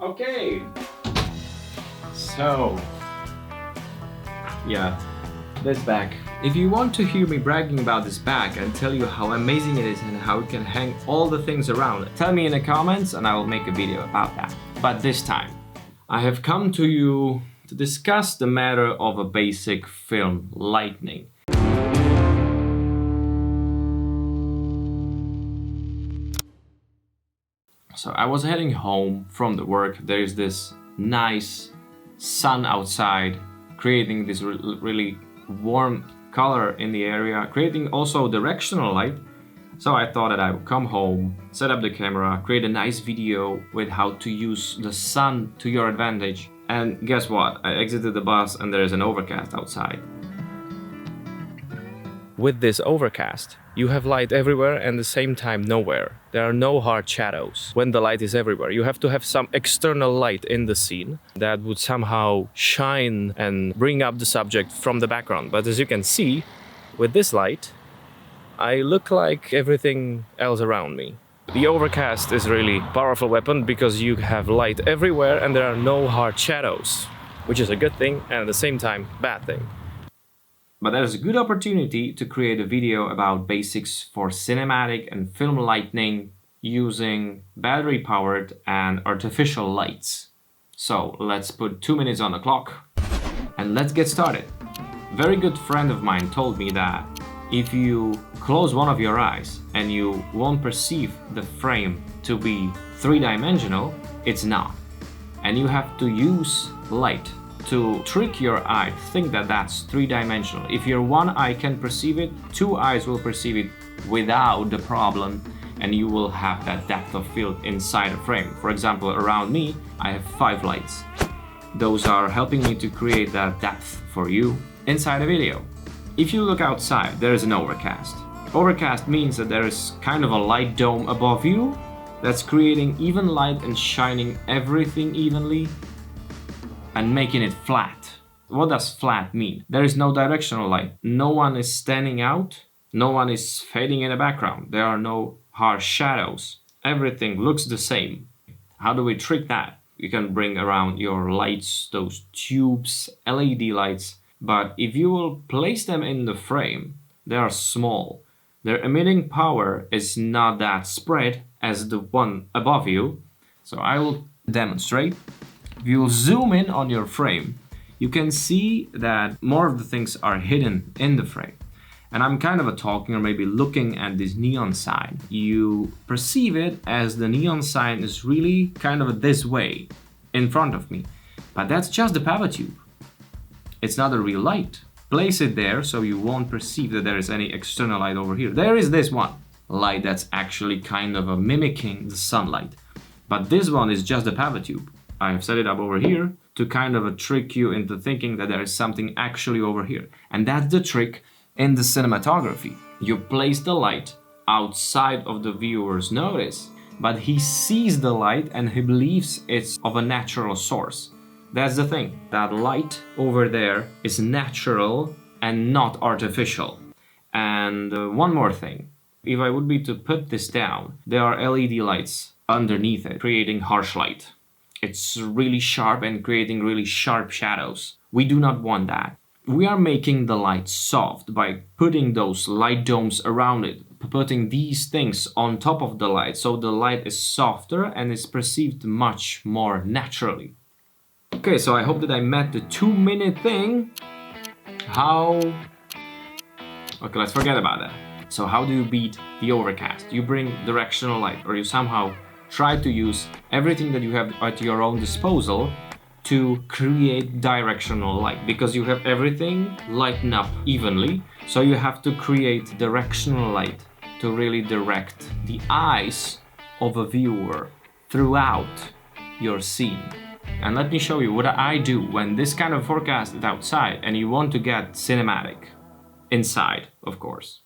Okay, so yeah, this bag. If you want to hear me bragging about this bag and tell you how amazing it is and how it can hang all the things around it, tell me in the comments and I will make a video about that. But this time, I have come to you to discuss the matter of a basic film lighting. So I was heading home from the work. There is this nice sun outside, creating this really warm color in the area, creating also directional light. So I thought that I would come home, set up the camera, create a nice video with how to use the sun to your advantage. And guess what? I exited the bus and there is an overcast outside. With this overcast, you have light everywhere and at the same time nowhere. There are no hard shadows when the light is everywhere. You have to have some external light in the scene that would somehow shine and bring up the subject from the background. But as you can see, with this light, I look like everything else around me. The overcast is really a powerful weapon because you have light everywhere and there are no hard shadows, which is a good thing and at the same time bad thing. But there's a good opportunity to create a video about basics for cinematic and film lighting using battery-powered and artificial lights. So let's put 2 minutes on the clock and let's get started. A very good friend of mine told me that if you close one of your eyes and you won't perceive the frame to be three-dimensional, it's not. And you have to use light to trick your eye to think that that's three-dimensional. If your one eye can perceive it, two eyes will perceive it without the problem, and you will have that depth of field inside a frame. For example, around me, I have 5 lights. Those are helping me to create that depth for you inside a video. If you look outside, there is an overcast. Overcast means that there is kind of a light dome above you that's creating even light and shining everything evenly and making it flat. What does flat mean? There is no directional light. No one is standing out. No one is fading in the background. There are no harsh shadows. Everything looks the same. How do we trick that? You can bring around your lights, those tubes, LED lights, but if you will place them in the frame, they are small. Their emitting power is not that spread as the one above you. So I will demonstrate. If you will zoom in on your frame, you can see that more of the things are hidden in the frame. And I'm kind of talking or maybe looking at this neon sign. You perceive it as the neon sign is really kind of this way in front of me. But that's just the power tube. It's not a real light. Place it there so you won't perceive that there is any external light over here. There is this one light that's actually kind of mimicking the sunlight. But this one is just the power tube. I have set it up over here to kind of trick you into thinking that there is something actually over here. And that's the trick in the cinematography. You place the light outside of the viewer's notice, but he sees the light and he believes it's of a natural source. That's the thing. That light over there is natural and not artificial. And one more thing. If I would be to put this down, there are LED lights underneath it, creating harsh light. It's really sharp and creating really sharp shadows. We do not want that. We are making the light soft by putting those light domes around it, putting these things on top of the light, so the light is softer and is perceived much more naturally. Okay, so I hope that I met the 2-minute thing. Okay, let's forget about that. So how do you beat the overcast? You bring directional light, or you somehow try to use everything that you have at your own disposal to create directional light, because you have everything lighten up evenly. So you have to create directional light to really direct the eyes of a viewer throughout your scene. And let me show you what I do when this kind of forecast is outside and you want to get cinematic. Inside, of course.